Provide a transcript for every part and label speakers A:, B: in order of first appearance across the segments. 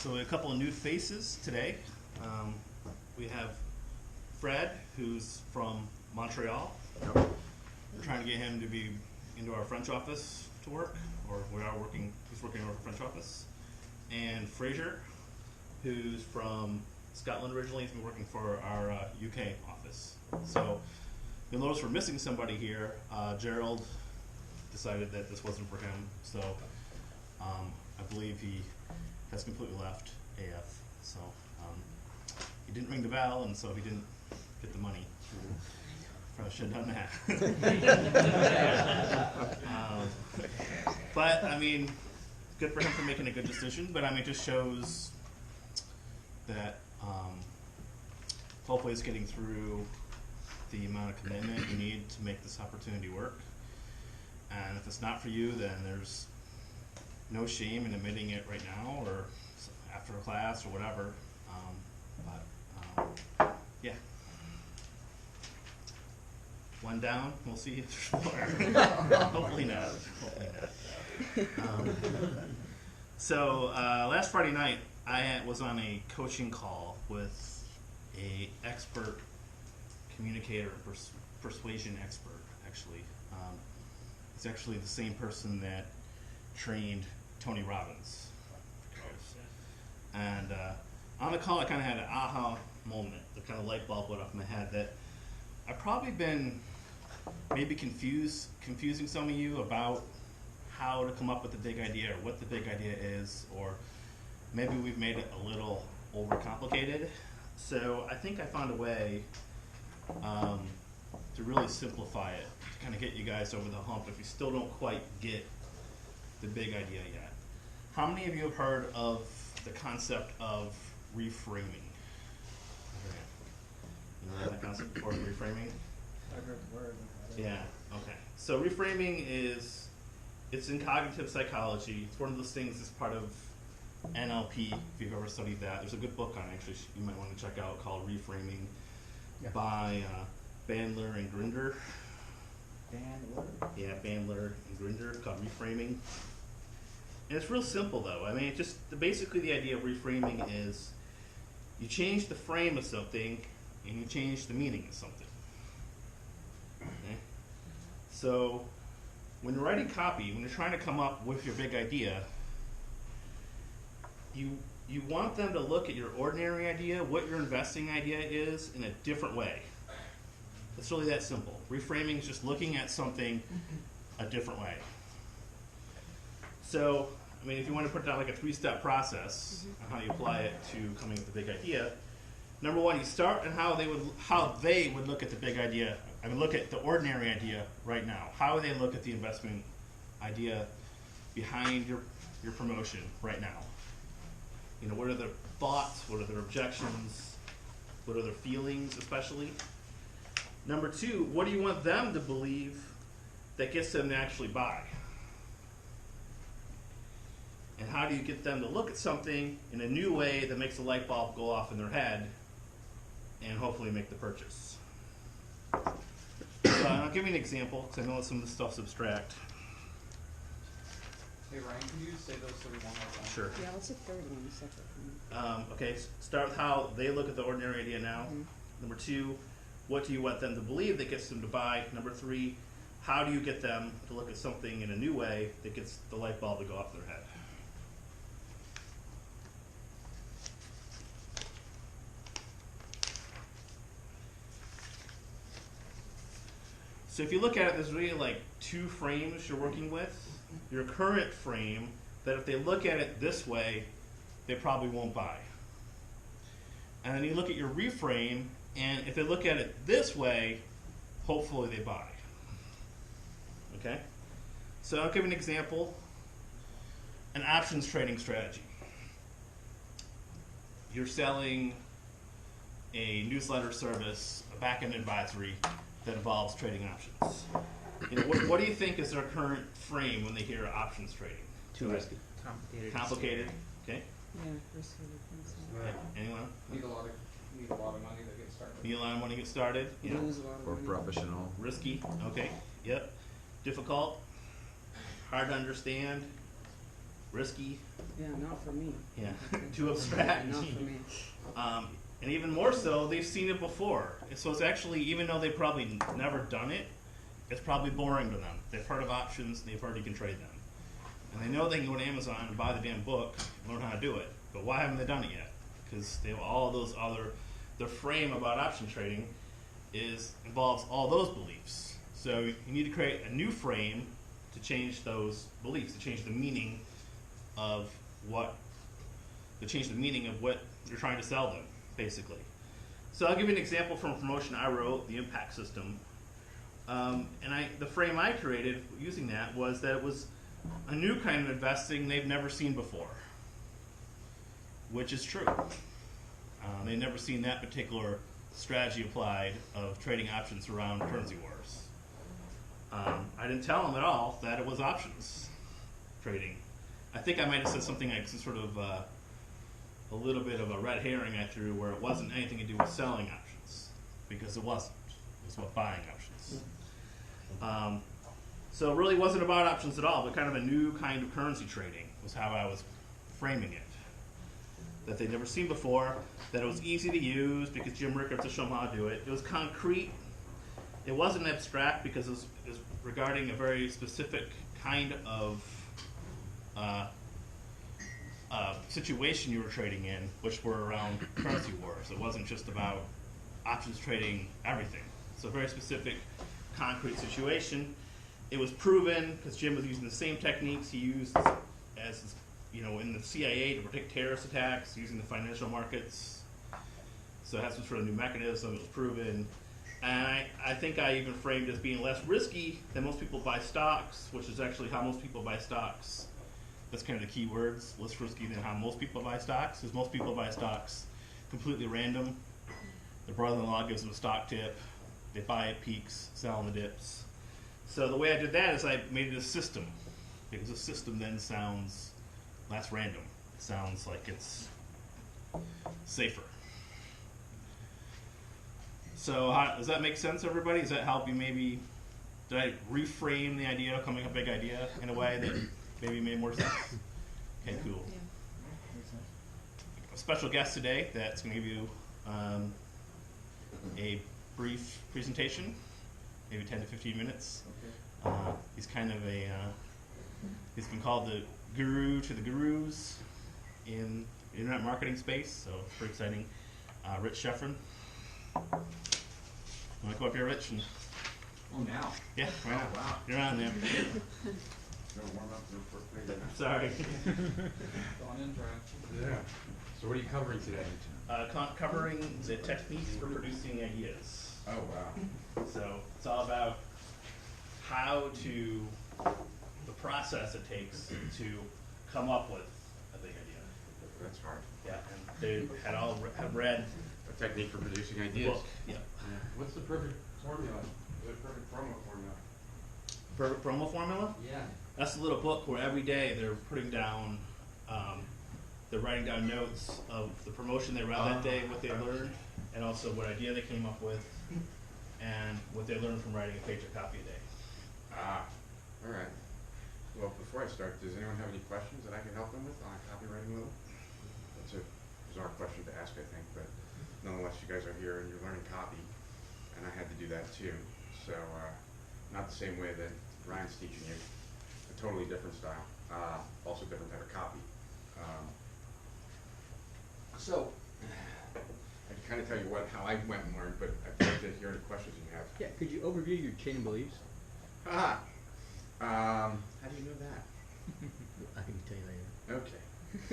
A: So a couple of new faces today. We have Fred, who's from Montreal.
B: Yep.
A: We're trying to get him to be into our French office to work, or he's working in our French office. And Fraser, who's from Scotland originally, he's been working for our UK office. So you'll notice we're missing somebody here. Gerald decided that this wasn't for him, so I believe he has completely left AF. So he didn't ring the bell, and so he didn't get the money. Probably should have done that. But I mean, good for him for making a good decision. But I mean, it just shows that hopefully it's getting through the amount of commitment you need to make this opportunity work. And if it's not for you, then there's no shame in admitting it right now or after a class or whatever. Yeah. One down, we'll see if there's more. Hopefully not. Hopefully not. So last Friday night, I was on a coaching call with a expert communicator, persuasion expert, actually. It's actually the same person that trained Tony Robbins. And on the call, I kind of had an aha moment. The kind of light bulb went off in my head that I've probably been maybe confusing some of you about how to come up with a big idea or what the big idea is, or maybe we've made it a little overcomplicated. So I think I found a way to really simplify it, to kind of get you guys over the hump if you still don't quite get the big idea yet. How many of you have heard of the concept of reframing? You know that concept before, reframing?
C: I've heard the word.
A: Yeah, okay. So reframing it's in cognitive psychology. It's one of those things that's part of NLP, if you've ever studied that. There's a good book on it, actually, you might want to check out, called Reframing by Bandler and Grinder.
C: Bandler?
A: Yeah, Bandler and Grinder, called Reframing. And it's real simple, though. I mean, it just basically the idea of reframing is you change the frame of something and you change the meaning of something. Okay? So when you're writing copy, when you're trying to come up with your big idea, you want them to look at your ordinary idea, what your investing idea is, in a different way. It's really that simple. Reframing is just looking at something a different way. So, I mean, if you want to put down like a 3-step process on how you apply it to coming up with a big idea, number one, you start on how they would look at the big idea. I mean, look at the ordinary idea right now. How would they look at the investment idea behind your promotion right now? You know, what are their thoughts? What are their objections? What are their feelings, especially? Number two, what do you want them to believe that gets them to actually buy? And how do you get them to look at something in a new way that makes a light bulb go off in their head and hopefully make the purchase? So I'll give you an example, because I know some of this stuff's abstract.
D: Hey Ryan, can you say those three one more time?
A: Sure.
E: Yeah, what's the third one separate from
A: Okay, start with how they look at the ordinary idea now.
E: Mhm.
A: Number two, what do you want them to believe that gets them to buy? Number three, how do you get them to look at something in a new way that gets the light bulb to go off their head? So if you look at it, there's really like 2 frames you're working with. Your current frame, that if they look at it this way, they probably won't buy. And then you look at your reframe, and if they look at it this way, hopefully they buy. Okay? So I'll give you an example. An options trading strategy. You're selling a newsletter service, a back-end advisory that involves trading options. You know, what do you think is their current frame when they hear options trading?
B: Too risky.
A: Complicated. Okay.
E: Yeah, risky.
A: Okay. Anyone?
D: Need a lot of money to get started.
A: Need a lot of money to get started. Yeah.
E: Lose a lot of
B: Or
E: money.
B: professional.
A: Risky. Okay. Yep. Difficult. Hard to understand. risky.
E: Yeah, not for me.
A: Yeah, too abstract.
E: Not for me.
A: And even more so, they've seen it before. And so it's actually, even though they've probably never done it, it's probably boring to them. They've heard of options, they've heard you can trade them. And they know they can go to Amazon and buy the damn book and learn how to do it. But why haven't they done it yet? Because they have all those other, the frame about option trading involves all those beliefs. So you need to create a new frame to change those beliefs, to change the meaning of what you're trying to sell them, basically. So I'll give you an example from a promotion I wrote, the impact system. The frame I created using that was that it was a new kind of investing they've never seen before, which is true. They've never seen that particular strategy applied of trading options around currency wars. I didn't tell them at all that it was options trading. I think I might have said something like some sort of a little bit of a red herring I threw where it wasn't anything to do with selling options, because it wasn't. It was about buying options. So it really wasn't about options at all, but kind of a new kind of currency trading was how I was framing it. That they'd never seen before, that it was easy to use because Jim Rickards has shown how to do it. It was concrete. It wasn't abstract because it was regarding a very specific kind of situation you were trading in, which were around currency wars. It wasn't just about options trading everything. It's a very specific, concrete situation. It was proven because Jim was using the same techniques he used as in the CIA to predict terrorist attacks, using the financial markets. So that's some sort of new mechanism. It was proven. And I think I even framed it as being less risky than most people buy stocks, which is actually how most people buy stocks. That's kind of the key words, less risky than how most people buy stocks, because most people buy stocks completely random. Their brother-in-law gives them a stock tip. They buy at peaks, sell in the dips. So the way I did that is I made it a system, because a system then sounds less random. It sounds like it's safer. So does that make sense, everybody? Does that help you maybe? Did I reframe the idea, coming up with a big idea, in a way that maybe made more sense? Okay, cool.
E: Yeah.
A: A special guest today that's going to give you a brief presentation, maybe 10 to 15 minutes.
C: Okay.
A: He's kind of he's been called the guru to the gurus in the internet marketing space, so it's pretty exciting. Rich Sheffrin. You want to come up here, Rich? And
C: Oh, now?
A: yeah, right now.
C: Oh, wow.
A: You're on there.
C: Gonna warm up real quick later.
A: Sorry.
D: Gone in dry.
B: Yeah. So what are you covering today?
A: Covering the techniques for producing ideas.
C: Oh, wow.
A: So it's all about how to, the process it takes to come up with a big idea.
B: That's hard.
A: Yeah, and they have read
B: A technique for producing
A: the
B: ideas.
A: book. Yeah.
B: What's the perfect formula? The perfect promo formula?
A: Perfect promo formula?
B: Yeah.
A: That's a little book where every day they're putting down, they're writing down notes of the promotion they read that day, what they learned, and also what idea they came up with, and what they learned from writing a page of copy a day.
B: Ah, all right. Well, before I start, does anyone have any questions that I can help them with on copywriting a little? That's a bizarre question to ask, I think, but nonetheless, you guys are here and you're learning copy, and I had to do that too. So, not the same way that Ryan's teaching you, a totally different style, also different type of copy. So, I can kind of tell you how I went and learned, but I'd like to hear any questions you have.
F: Yeah, could you overview your chain of beliefs?
B: How do you know that?
F: I can tell you later.
B: Okay.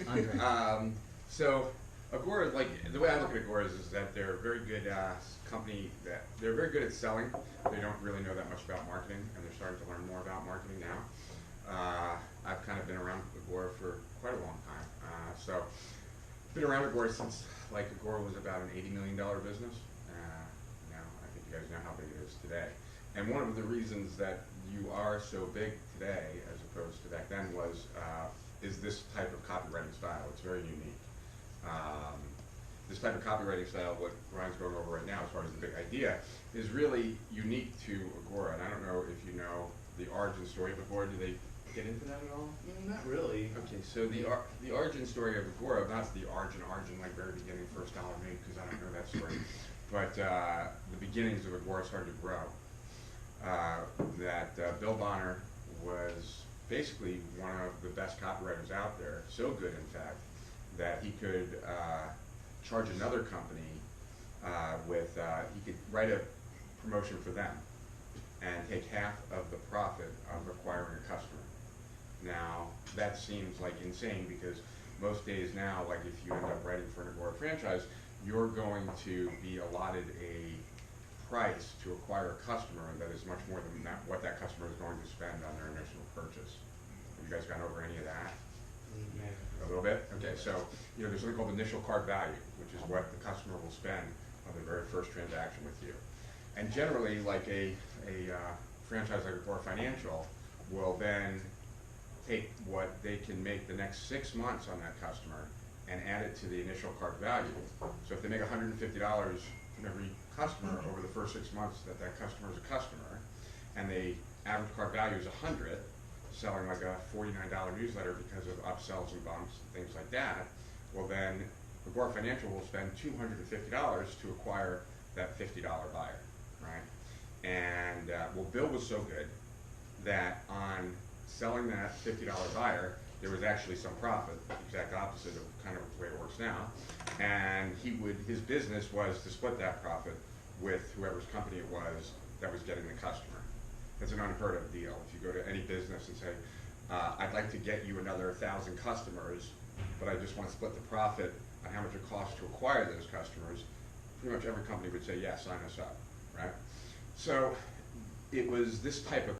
F: Andre.
B: So Agora, like the way I look at Agora is that they're a very good company. That they're very good at selling. They don't really know that much about marketing, and they're starting to learn more about marketing now. I've kind of been around Agora for quite a long time. So been around Agora since Agora was about an $80 million business. Now I think you guys know how big it is today. And one of the reasons that you are so big today, as opposed to back then, is this type of copywriting style. It's very unique. This type of copywriting style, what Ryan's going over right now as far as the big idea, is really unique to Agora. And I don't know if you know the origin story of Agora. Do they get into that at all?
A: Not really.
B: Okay, so the origin story of Agora, not the origin like very beginning, first dollar made, because I don't know that story, but the beginnings of Agora started to grow. Bill Bonner was basically one of the best copywriters out there, so good in fact, that he could charge another company he could write a promotion for them and take half of the profit of acquiring a customer. Now, that seems like insane because most days now, like if you end up writing for an Agora franchise, you're going to be allotted a price to acquire a customer that is much more than what that customer is going to spend on their initial purchase. Have you guys gone over any of that? A little bit? Okay, so there's something called initial cart value, which is what the customer will spend on the very first transaction with you. And generally, like a franchise like Agora Financial will then take what they can make the next 6 months on that customer and add it to the initial cart value. So if they make $150 from every customer over the first 6 months that customer is a customer, and the average cart value is 100, selling like a $49 newsletter because of upsells and bumps and things like that, well then Agora Financial will spend $250 to acquire that $50 buyer, right? And Bill was so good that on selling that $50 buyer, there was actually some profit, the exact opposite of kind of the way it works now. And his business was to split that profit with whoever's company it was that was getting the customer. That's an unheard of deal. If you go to any business and say, I'd like to get you another 1,000 customers, but I just want to split the profit on how much it costs to acquire those customers, pretty much every company would say, yeah, sign us up, right? So it was this type of